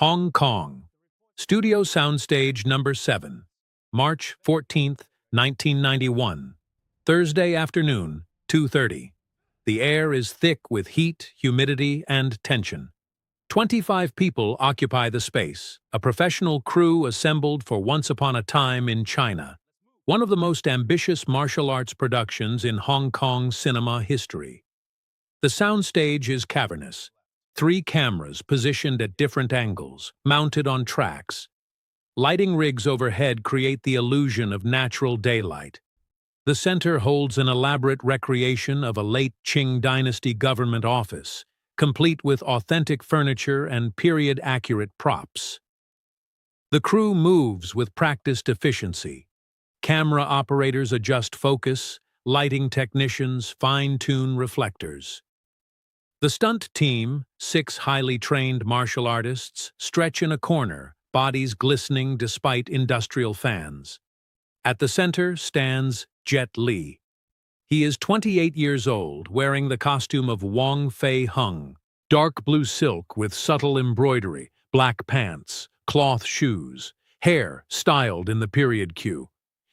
Hong Kong. Studio Soundstage Number 7. March 14th, 1991. Thursday afternoon, 2:30. The air is thick with heat, humidity, and tension. 25 people occupy the space, a professional crew assembled for Once Upon a Time in China, one of the most ambitious martial arts productions in Hong Kong cinema history. The soundstage is cavernous. 3 cameras positioned at different angles, mounted on tracks. Lighting rigs overhead create the illusion of natural daylight. The center holds an elaborate recreation of a late Qing dynasty government office, complete with authentic furniture and period-accurate props. The crew moves with practiced efficiency. Camera operators adjust focus, lighting technicians fine-tune reflectors. The stunt team, 6 highly trained martial artists, stretch in a corner, bodies glistening despite industrial fans. At the center stands Jet Li. He is 28 years old, wearing the costume of Sammo Hung, dark blue silk with subtle embroidery, black pants, cloth shoes, hair styled in the period cue.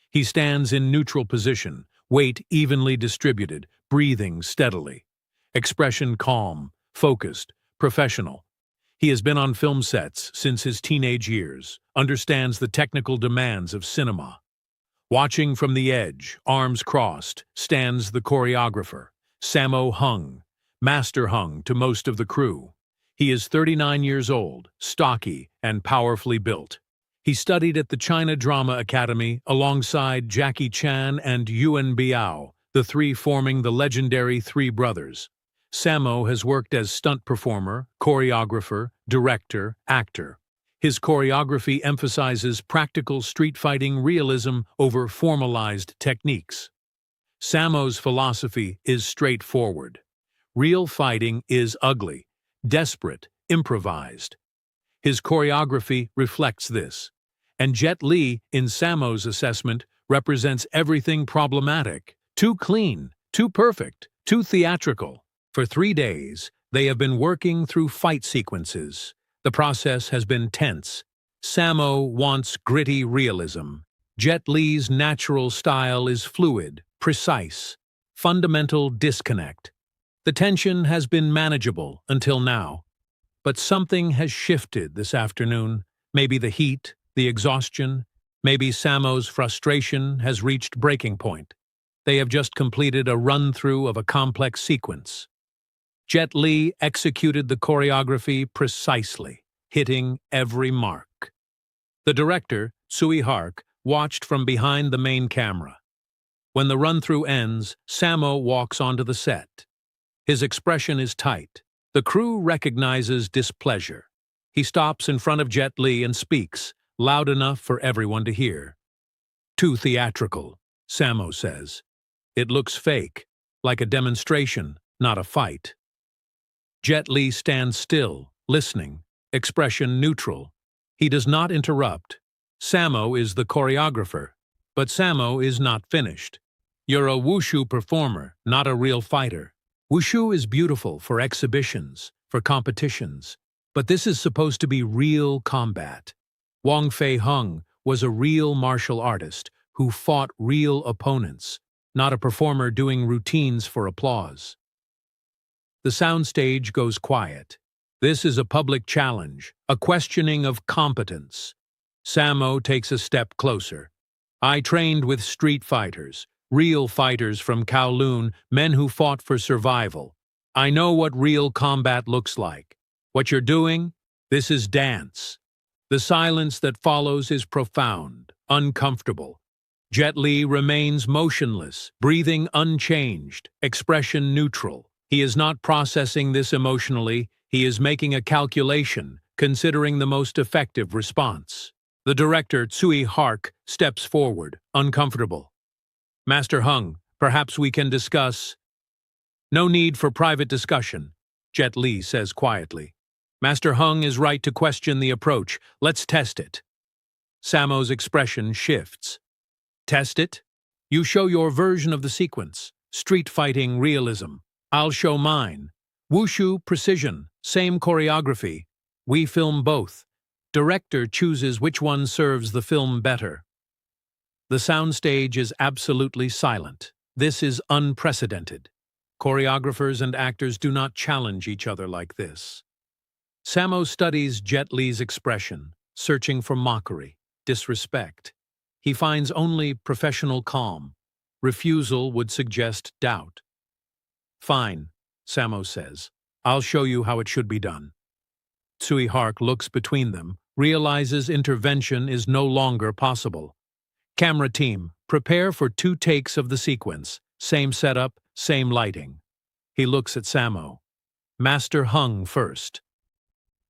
He stands in neutral position, weight evenly distributed, breathing steadily. Expression calm, focused, professional. He has been on film sets since his teenage years, understands the technical demands of cinema. Watching from the edge, arms crossed, stands the choreographer, Sammo Hung, Master Hung to most of the crew. He is 39 years old, stocky and powerfully built. He studied at the China Drama Academy alongside Jackie Chan and Yuan Biao, the 3 forming the legendary Three Brothers. Sammo has worked as stunt performer, choreographer, director, actor. His choreography emphasizes practical street fighting realism over formalized techniques. Sammo's philosophy is straightforward. Real fighting is ugly, desperate, improvised. His choreography reflects this, and Jet Li, in Sammo's assessment, represents everything problematic. Too clean, too perfect, too theatrical. For 3 days, they have been working through fight sequences. The process has been tense. Sammo wants gritty realism. Jet Li's natural style is fluid, precise. Fundamental disconnect. The tension has been manageable until now. But something has shifted this afternoon. Maybe the heat, the exhaustion, maybe Sammo's frustration has reached breaking point. They have just completed a run-through of a complex sequence. Jet Li executed the choreography precisely, hitting every mark. The director, Tsui Hark, watched from behind the main camera. When the run-through ends, Sammo walks onto the set. His expression is tight. The crew recognizes displeasure. He stops in front of Jet Li and speaks, loud enough for everyone to hear. "Too theatrical," Sammo says. "It looks fake, like a demonstration, not a fight." Jet Li stands still, listening, expression neutral. He does not interrupt. Sammo is the choreographer, but Sammo is not finished. "You're a wushu performer, not a real fighter. Wushu is beautiful for exhibitions, for competitions, but this is supposed to be real combat. Sammo Hung was a real martial artist who fought real opponents, not a performer doing routines for applause." The soundstage goes quiet. This is a public challenge, a questioning of competence. Sammo takes a step closer. "I trained with street fighters, real fighters from Kowloon, men who fought for survival. I know what real combat looks like. What you're doing? This is dance." The silence that follows is profound, uncomfortable. Jet Li remains motionless, breathing unchanged, expression neutral. He is not processing this emotionally, he is making a calculation, considering the most effective response. The director, Tsui Hark, steps forward, uncomfortable. "Master Hung, perhaps we can discuss—" "No need for private discussion," Jet Li says quietly. "Master Hung is right to question the approach. Let's test it." Sammo's expression shifts. "Test it? You show your version of the sequence. Street fighting realism. I'll show mine. Wushu precision, same choreography. We film both. Director chooses which one serves the film better. The soundstage is absolutely silent. This is unprecedented. Choreographers and actors do not challenge each other like this. Sammo studies Jet Li's expression, searching for mockery, disrespect. He finds only professional calm. Refusal would suggest doubt. "Fine," Sammo says. "I'll show you how it should be done." Tsui Hark looks between them, realizes intervention is no longer possible. Camera team, prepare for 2 takes of the sequence. Same setup, same lighting. He looks at Sammo. Master Hung first.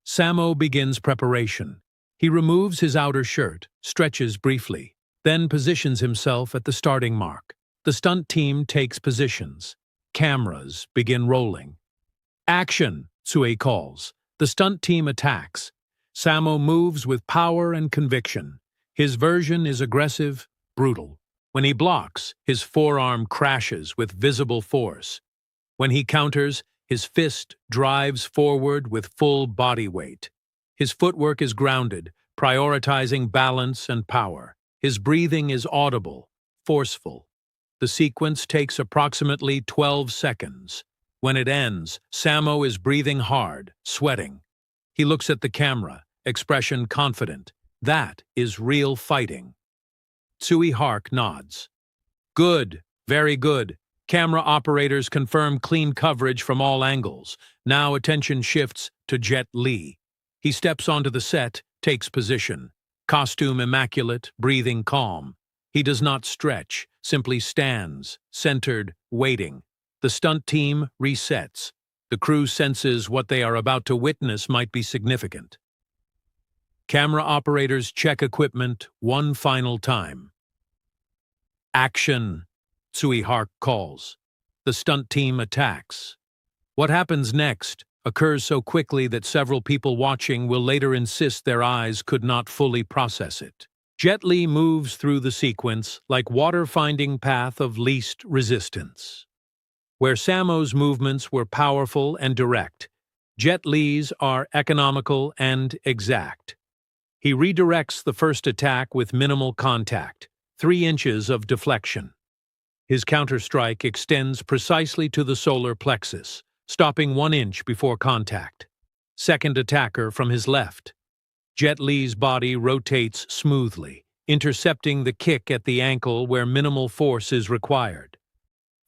Sammo begins preparation. He removes his outer shirt, stretches briefly, then positions himself at the starting mark. The stunt team takes positions. Cameras begin rolling. "Action," Tsui calls. The stunt team attacks. Sammo moves with power and conviction. His version is aggressive, brutal. When he blocks, his forearm crashes with visible force. When he counters, his fist drives forward with full body weight. His footwork is grounded, prioritizing balance and power. His breathing is audible, forceful. The sequence takes approximately 12 seconds. When it ends, Sammo is breathing hard, sweating. He looks at the camera, expression confident. That is real fighting. Tsui Hark nods. "Good, very good. Camera operators confirm clean coverage from all angles. Now attention shifts to Jet Li. He steps onto the set, takes position. Costume immaculate, breathing calm. He does not stretch, simply stands, centered, waiting. The stunt team resets. The crew senses what they are about to witness might be significant. Camera operators check equipment one final time. "Action," Tsui Hark calls. The stunt team attacks. What happens next occurs so quickly that several people watching will later insist their eyes could not fully process it. Jet Li moves through the sequence like water finding path of least resistance. Where Sammo's movements were powerful and direct, Jet Li's are economical and exact. He redirects the first attack with minimal contact, 3 inches of deflection. His counterstrike extends precisely to the solar plexus, stopping 1 inch before contact. Second attacker from his left. Jet Li's body rotates smoothly, intercepting the kick at the ankle where minimal force is required.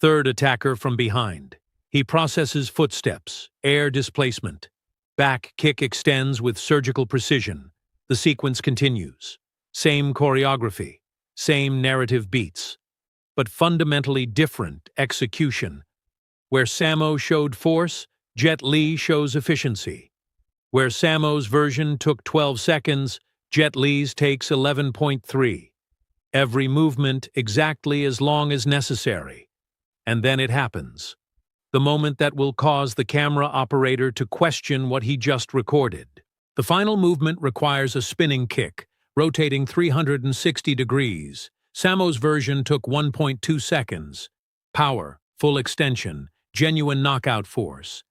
Third attacker from behind. He processes footsteps, air displacement. Back kick extends with surgical precision. The sequence continues. Same choreography, same narrative beats, but fundamentally different execution. Where Sammo showed force, Jet Li shows efficiency. Where Sammo's version took 12 seconds, Jet Li's takes 11.3. Every movement exactly as long as necessary. And then it happens. The moment that will cause the camera operator to question what he just recorded. The final movement requires a spinning kick, rotating 360 degrees. Sammo's version took 1.2 seconds. Power, full extension, genuine knockout force.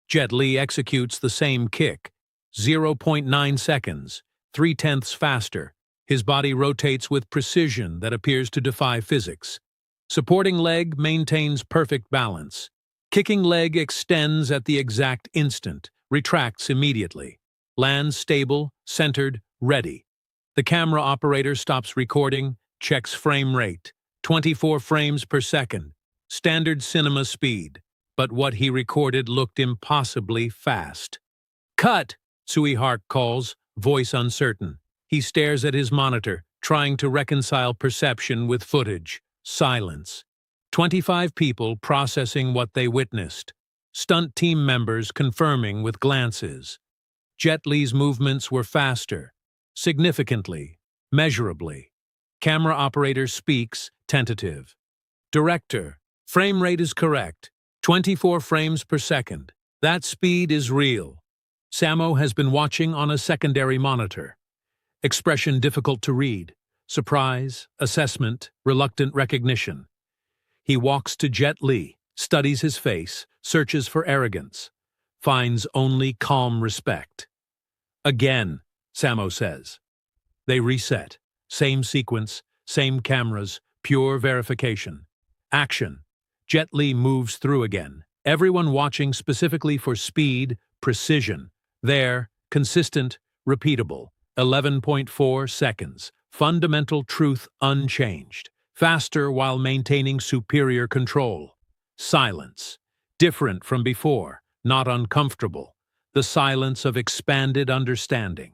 Jet Li executes the same kick, 0.9 seconds, 3/10 faster. His body rotates with precision that appears to defy physics. Supporting leg maintains perfect balance. Kicking leg extends at the exact instant, retracts immediately. Lands stable, centered, ready. The camera operator stops recording, checks frame rate. 24 frames per second. Standard cinema speed. But what he recorded looked impossibly fast. "Cut!" Tsui Hark calls, voice uncertain. He stares at his monitor, trying to reconcile perception with footage. Silence. 25 people processing what they witnessed. Stunt team members confirming with glances. Jet Li's movements were faster, significantly, measurably. Camera operator speaks, tentative. "Director, frame rate is correct. 24 frames per second. That speed is real." Sammo has been watching on a secondary monitor. Expression difficult to read. Surprise, assessment, reluctant recognition. He walks to Jet Li, studies his face, searches for arrogance. Finds only calm respect. Again, Sammo says. They reset. Same sequence, same cameras, pure verification. Action. Jet Li moves through again. Everyone watching specifically for speed, precision. There, consistent, repeatable. 11.4 seconds. Fundamental truth unchanged. Faster while maintaining superior control. Silence. Different from before, not uncomfortable. The silence of expanded understanding.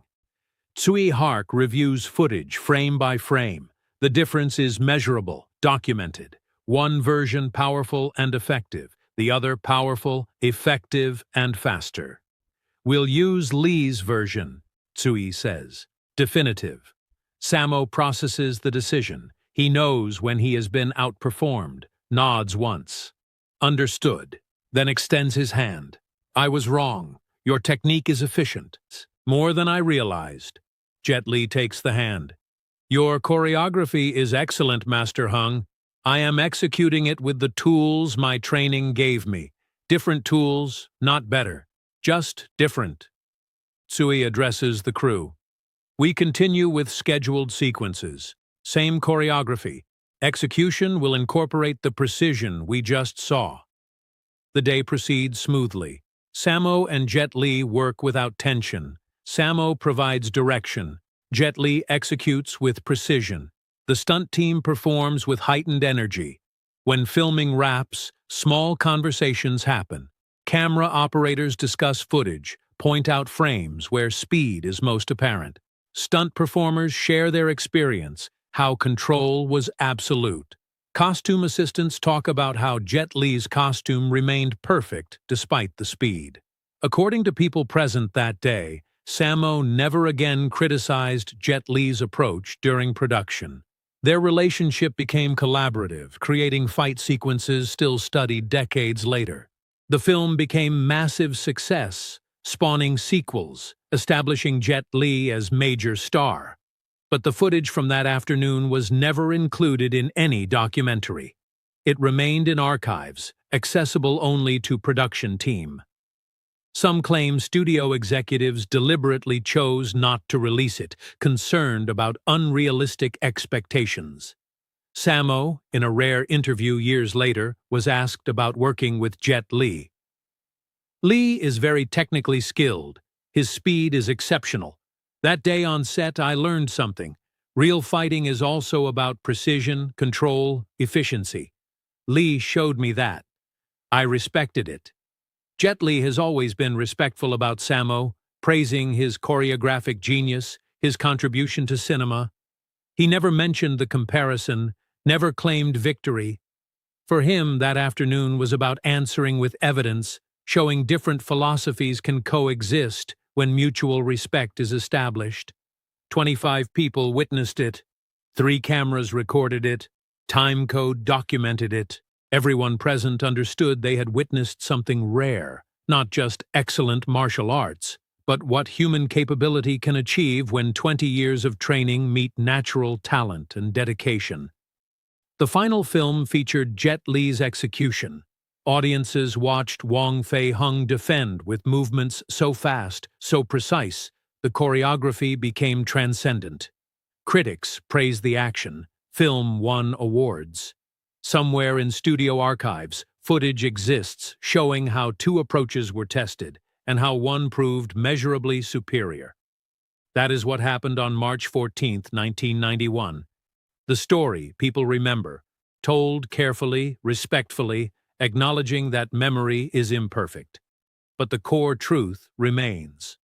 Tsui Hark reviews footage frame by frame. The difference is measurable, documented. One version powerful and effective, the other powerful, effective, and faster. We'll use Li's version, Tsui says. Definitive. Sammo processes the decision. He knows when he has been outperformed, nods once. Understood, then extends his hand. I was wrong. Your technique is efficient. More than I realized. Jet Li takes the hand. Your choreography is excellent, Master Hung. I am executing it with the tools my training gave me. Different tools, not better. Just different. Tsui addresses the crew. We continue with scheduled sequences. Same choreography. Execution will incorporate the precision we just saw. The day proceeds smoothly. Sammo and Jet Li work without tension. Sammo provides direction. Jet Li executes with precision. The stunt team performs with heightened energy. When filming wraps, small conversations happen. Camera operators discuss footage, point out frames where speed is most apparent. Stunt performers share their experience, how control was absolute. Costume assistants talk about how Jet Li's costume remained perfect despite the speed. According to people present that day, Sammo never again criticized Jet Li's approach during production. Their relationship became collaborative, creating fight sequences still studied decades later. The film became massive success, spawning sequels, establishing Jet Li as major star. But the footage from that afternoon was never included in any documentary. It remained in archives, accessible only to production team. Some claim studio executives deliberately chose not to release it, concerned about unrealistic expectations. Sammo, in a rare interview years later, was asked about working with Jet Li. Li is very technically skilled. His speed is exceptional. That day on set, I learned something. Real fighting is also about precision, control, efficiency. Li showed me that. I respected it. Jet Li has always been respectful about Sammo, praising his choreographic genius, his contribution to cinema. He never mentioned the comparison, never claimed victory. For him, that afternoon was about answering with evidence, showing different philosophies can coexist when mutual respect is established. 25 people witnessed it. 3 cameras recorded it. Timecode documented it. Everyone present understood they had witnessed something rare, not just excellent martial arts, but what human capability can achieve when 20 years of training meet natural talent and dedication. The final film featured Jet Li's execution. Audiences watched Sammo Hung defend with movements so fast, so precise, the choreography became transcendent. Critics praised the action. Film won awards. Somewhere in studio archives, footage exists showing how 2 approaches were tested and how one proved measurably superior. That is what happened on March 14, 1991. The story people remember, told carefully, respectfully, acknowledging that memory is imperfect. But the core truth remains.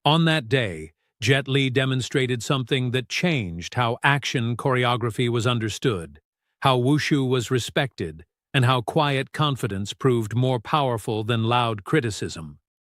On that day, Jet Li demonstrated something that changed how action choreography was understood, how wushu was respected, and how quiet confidence proved more powerful than loud criticism.